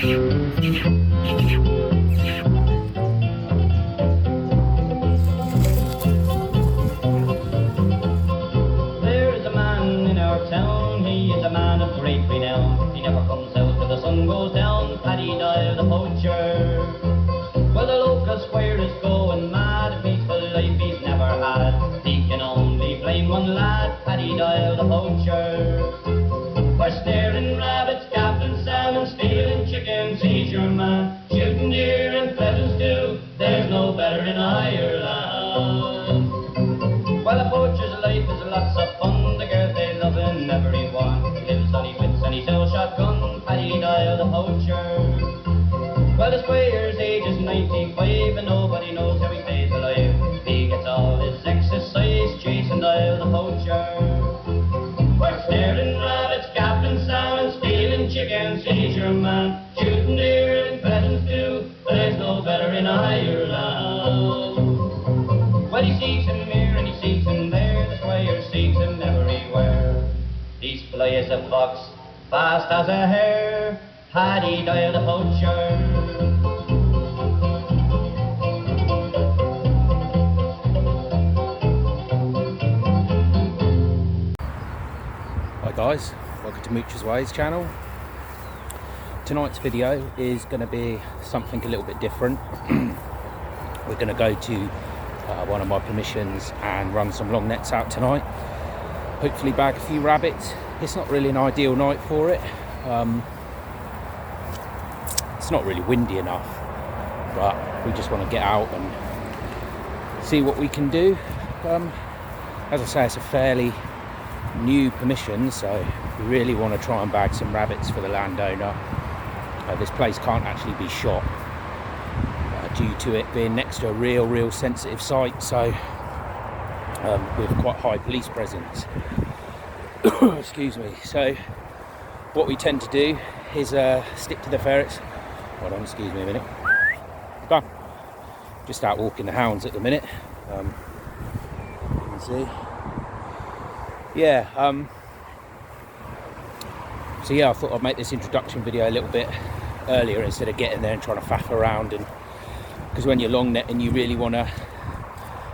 There's a man in our town, he is a man of great renown. He never comes out till the sun goes down, Paddy Doyle the poacher. Well, the local squire is going mad, a peaceful life he's never had. He can only blame one lad, Paddy Doyle the poacher. For snaring rabbits, gaffing salmon, stealing chickens, he's your man. Shooting deer and pheasants too, there's no better in Ireland. Well, a poacher's life is lots of fun, the girls they love him, everyone. He lives on his wits and he sells shotgun, Paddy Doyle the poacher. Well, the squire's age is 95 and nobody knows how he stays alive. He gets all his exercise chasing Doyle the poacher. We're snaring rabbits, gaffing salmon, stealing chickens, he's your man. Shooting deer and pheasants too, there's no better in Ireland. Well, he sees him here and he sees him there, the squire sees him everywhere. He's fly as a fox, fast as a hare, Paddy Doyle the poacher. Hi guys, welcome to Moocher's Ways channel. Tonight's video is going to be something a little bit different. We're going to go to one of my permissions and run some long nets out tonight. Hopefully bag a few rabbits. It's not really an ideal night for it. It's not really windy enough, but we just want to get out and see what we can do. As I say, it's a fairly new permission, so we really want to try and bag some rabbits for the landowner. This place can't actually be shot due to it being next to a real sensitive site, so with quite high police presence. Excuse me. So what we tend to do is stick to the ferrets. Hold on, excuse me a minute. Go on. Just out walking the hounds at the minute. You can see. Yeah, so yeah, I thought I'd make this introduction video a little bit earlier instead of getting there and trying to faff around, and because when you're long netting you really want to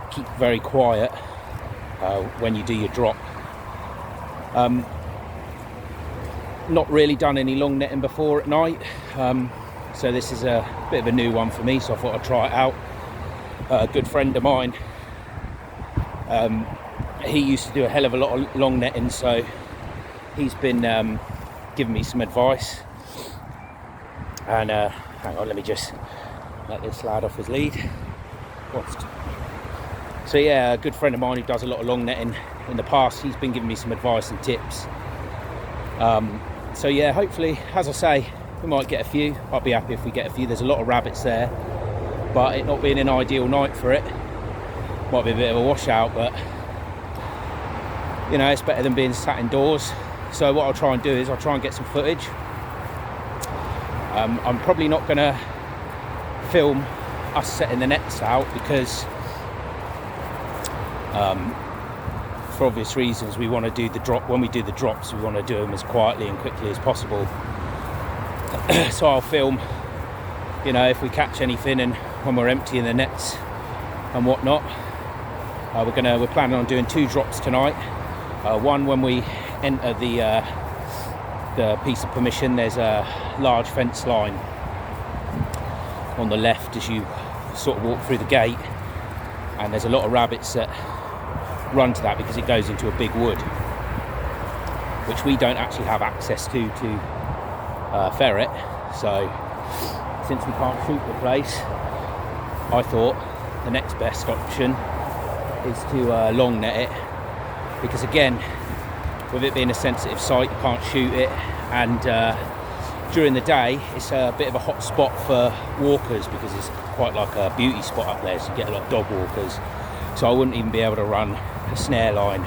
keep very quiet when you do your drop. Not really done any long netting before at night, so this is a bit of a new one for me, so I thought I'd try it out. A good friend of mine, he used to do a hell of a lot of long netting, so he's been giving me some advice. And hang on, let me just let this lad off his lead. So yeah, a good friend of mine who does a lot of long netting in the past, he's been giving me some advice and tips. So yeah, hopefully, as I say, we might get a few. I'll be happy if we get a few. There's a lot of rabbits there, but it not being an ideal night for it, might be a bit of a washout, but you know, it's better than being sat indoors. So what I'll try and do is I'll try and get some footage. I'm probably not going to film us setting the nets out because for obvious reasons we want to do the drop. When we do the drops, we want to do them as quietly and quickly as possible. So I'll film, you know, if we catch anything and when we're emptying the nets and whatnot. We're planning on doing 2 drops tonight. One when we enter the piece of permission. There's a large fence line on the left as you sort of walk through the gate, and there's a lot of rabbits that run to that because it goes into a big wood, which we don't actually have access to ferret. So since we can't shoot the place, I thought the next best option is to long net it, because again, with it being a sensitive site, you can't shoot it, and during the day it's a bit of a hot spot for walkers because it's quite like a beauty spot up there, so you get a lot of dog walkers. So I wouldn't even be able to run a snare line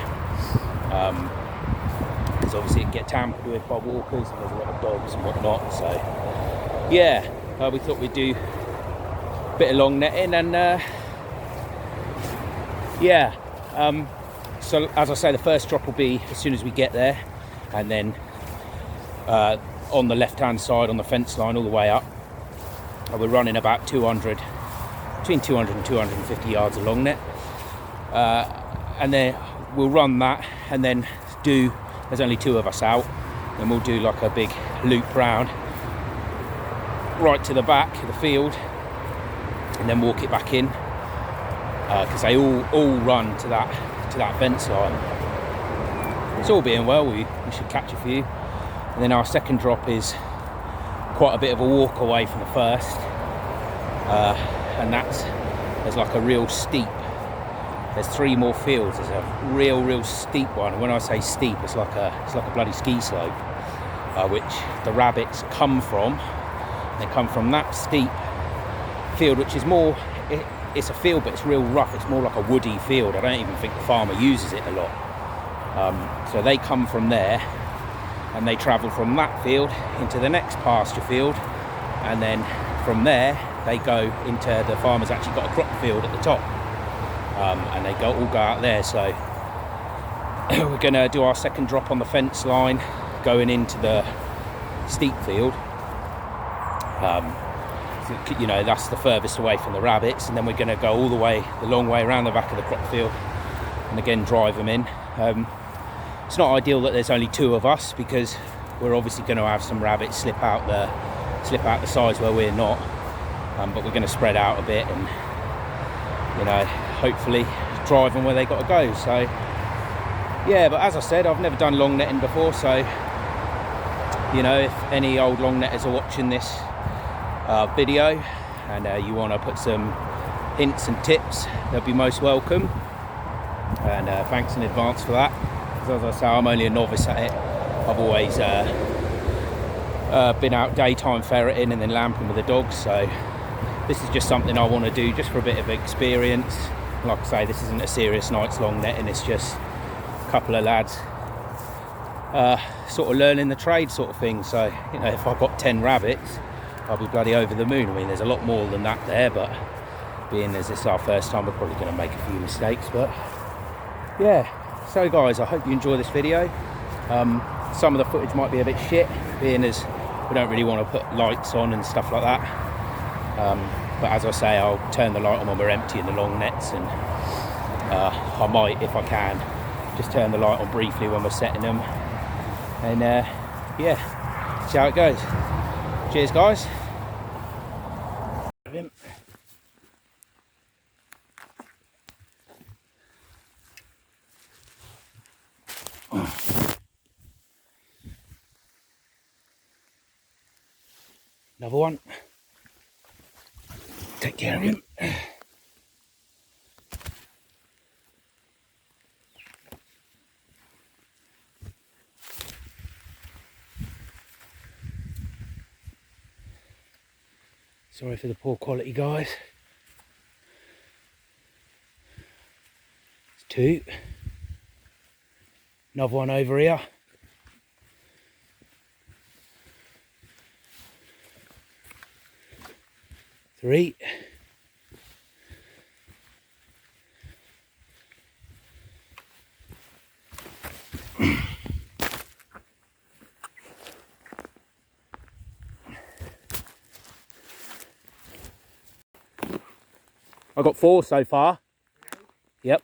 because obviously it can get tampered with by walkers and there's a lot of dogs and whatnot. So yeah, we thought we'd do a bit of long netting, and yeah, so as I say, the first drop will be as soon as we get there, and then on the left hand side on the fence line all the way up. We're running about 200, between 200 and 250 yards of long net, and then we'll run that, and then there's only 2 of us out, and we'll do like a big loop round right to the back of the field, and then walk it back in, because they all run to that fence line. It's all being well, we should catch a few. And then our second drop is quite a bit of a walk away from the first, and there's like a real steep. There's 3 more fields. There's a real steep one. And when I say steep, it's like a bloody ski slope, which the rabbits come from. They come from that steep field, which is more. It's a field, but it's real rough. It's more like a woody field. I don't even think the farmer uses it a lot. So they come from there, and they travel from that field into the next pasture field, and then from there they go into the farmer's actually got a crop field at the top, and they all go out there. So we're going to do our second drop on the fence line, going into the steep field. You know, that's the furthest away from the rabbits, and then we're going to go all the long way around the back of the crop field, and again drive them in. It's not ideal that there's only 2 of us, because we're obviously going to have some rabbits slip out the sides where we're not, but we're going to spread out a bit, and you know, hopefully drive them where they got to go. So yeah, but as I said, I've never done long netting before, so you know, if any old long netters are watching this video and you want to put some hints and tips, they'll be most welcome, and thanks in advance for that, because as I say, I'm only a novice at it. I've always been out daytime ferreting and then lamping with the dogs, so this is just something I want to do just for a bit of experience. Like I say, this isn't a serious night's long netting, it's just a couple of lads sort of learning the trade sort of thing. So you know, if I've got 10 rabbits, I'll be bloody over the moon. I mean, there's a lot more than that there, but being as it's our first time, we're probably going to make a few mistakes. But yeah, so guys, I hope you enjoy this video. Some of the footage might be a bit shit, being as we don't really want to put lights on and stuff like that, but as I say, I'll turn the light on when we're emptying the long nets, and I might, if I can, just turn the light on briefly when we're setting them, and yeah, see how it goes. Cheers guys. Another one. Take care of him. Sorry for the poor quality, guys. It's 2. Another one over here. 3. I got 4 so far. Yep.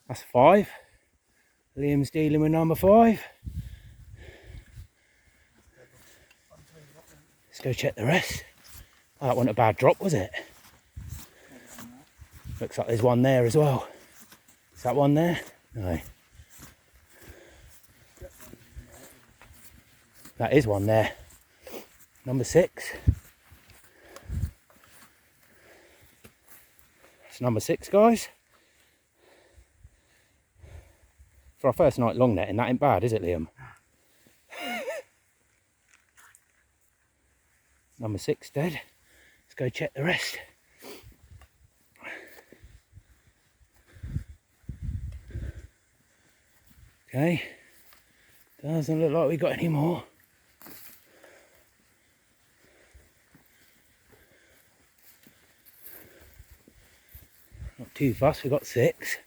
That's 5. Liam's dealing with number 5. Let's go check the rest. Oh, that wasn't a bad drop, was it? Looks like there's one there as well. Is that one there? No. That is one there. Number 6. It's number 6, guys. For our first night long netting, that ain't bad, is it, Liam? Number 6 dead. Let's go check the rest. Okay. Doesn't look like we got any more. Not too fast, we've got 6.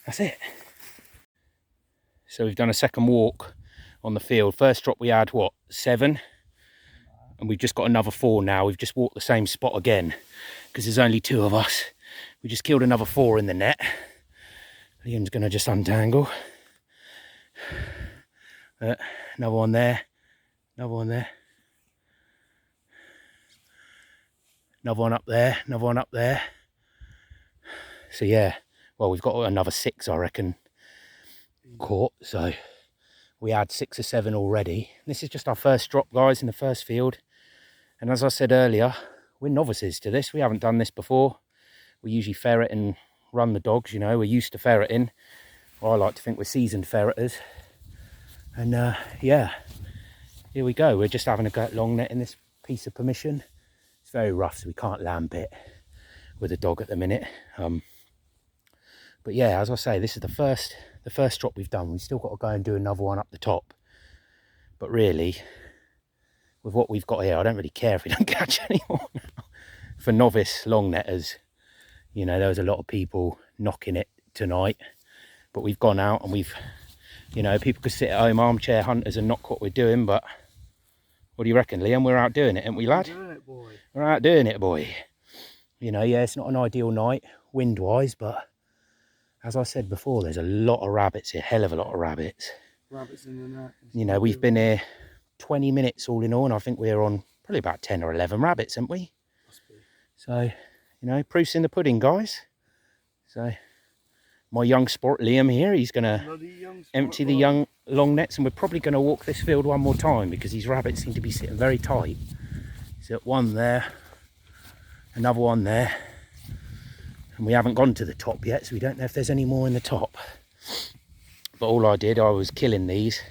That's it. So we've done a second walk on the field. First drop we had, what, 7? And we've just got another 4 now. We've just walked the same spot again because there's only 2 of us. We just killed another 4 in the net. Liam's going to just untangle. Another one there. Another one there. Another one up there. Another one up there. So yeah, well, we've got another 6, I reckon, caught. So we had 6 or 7 already. This is just our first drop, guys, in the first field. And as I said earlier, we're novices to this. We haven't done this before. We usually ferret and run the dogs, you know. We're used to ferreting. Well, I like to think we're seasoned ferreters. And yeah, here we go. We're just having a go at long netting this piece of permission. It's very rough, so we can't lamp it with a dog at the minute. But yeah, as I say, this is the first drop we've done. We've still got to go and do another one up the top. But really, with what we've got here, I don't really care if we don't catch any more now. For novice long netters, you know, there was a lot of people knocking it tonight. But we've gone out and we've, you know, people could sit at home, armchair hunters, and knock what we're doing. But what do you reckon, Liam? We're out doing it, ain't we, lad? We're doing it, boy. We're out doing it, boy. You know, yeah, it's not an ideal night, wind-wise, but as I said before, there's a lot of rabbits here, hell of a lot of rabbits. Rabbits in the net. You know, we've been here 20 minutes all in all, and I think we're on probably about 10 or 11 rabbits, haven't we? Must be. So, you know, proof's in the pudding, guys. So, my young sport, Liam here, he's going to empty the young long nets, and we're probably going to walk this field one more time because these rabbits seem to be sitting very tight. So, one there, another one there. And we haven't gone to the top yet, so we don't know if there's any more in the top. But all I did, I was killing these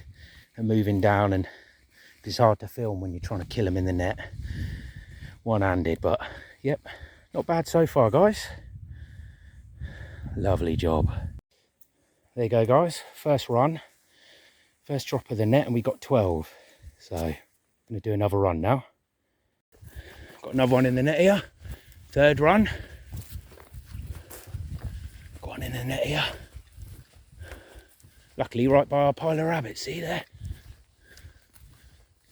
and moving down, and it's hard to film when you're trying to kill them in the net one-handed. But yep, not bad so far, guys. Lovely job. There you go, guys. First run, first drop of the net, and we got 12. So I'm going to do another run now. Got another one in the net here. Third run. Got one in the net here. Luckily right by our pile of rabbits, see there?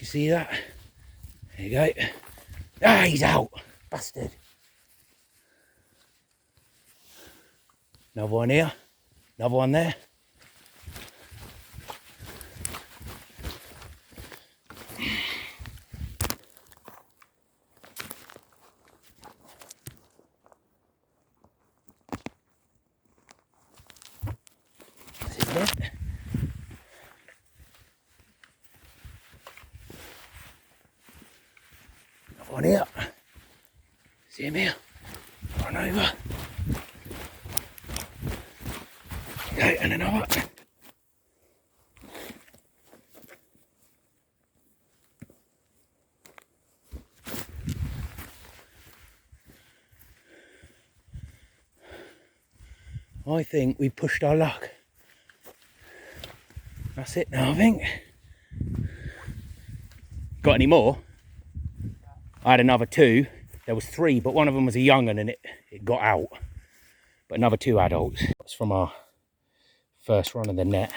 You see that? There you go. Ah, he's out. Bastard. Another one here. Another one there. That's it. Another one here. See him here. Run over. Okay, and another. I think we pushed our luck. That's it now, I think. Got any more? I had another 2. There was 3, but one of them was a young one and it got out. But another 2 adults. That's from our first run of the net.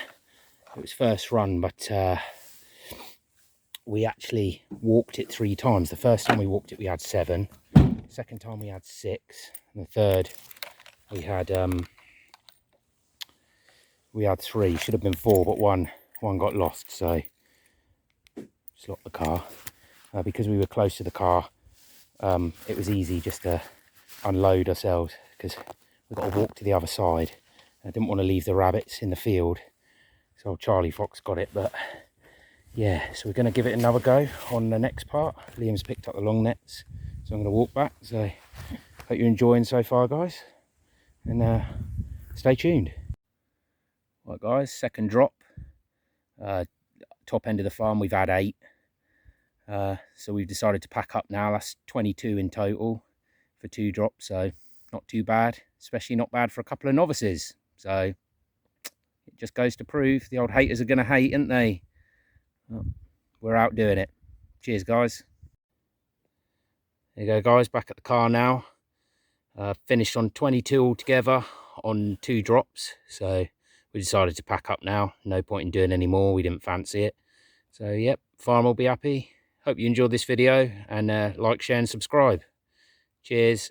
It was first run, but we actually walked it 3 times. The first time we walked it, we had 7. Second time we had 6. And the third, we had 3. Should have been 4, but one got lost. So just locked the car. Because we were close to the car, it was easy just to unload ourselves because we've got to walk to the other side. I didn't want to leave the rabbits in the field, so Charlie Fox got it. But yeah, so we're going to give it another go on the next part. Liam's picked up the long nets, so I'm going to walk back. So hope you're enjoying so far, guys, and stay tuned. Right, guys, second drop, top end of the farm. We've had 8. So we've decided to pack up now. That's 22 in total for 2 drops, so not too bad, especially not bad for a couple of novices. So it just goes to prove the old haters are going to hate, aren't they? Well, we're out doing it. Cheers, guys. There you go, guys, back at the car now. Finished on 22 altogether on 2 drops, so we decided to pack up now. No point in doing any more, we didn't fancy it. So yep, farm will be happy. Hope you enjoyed this video, and like, share and subscribe. Cheers.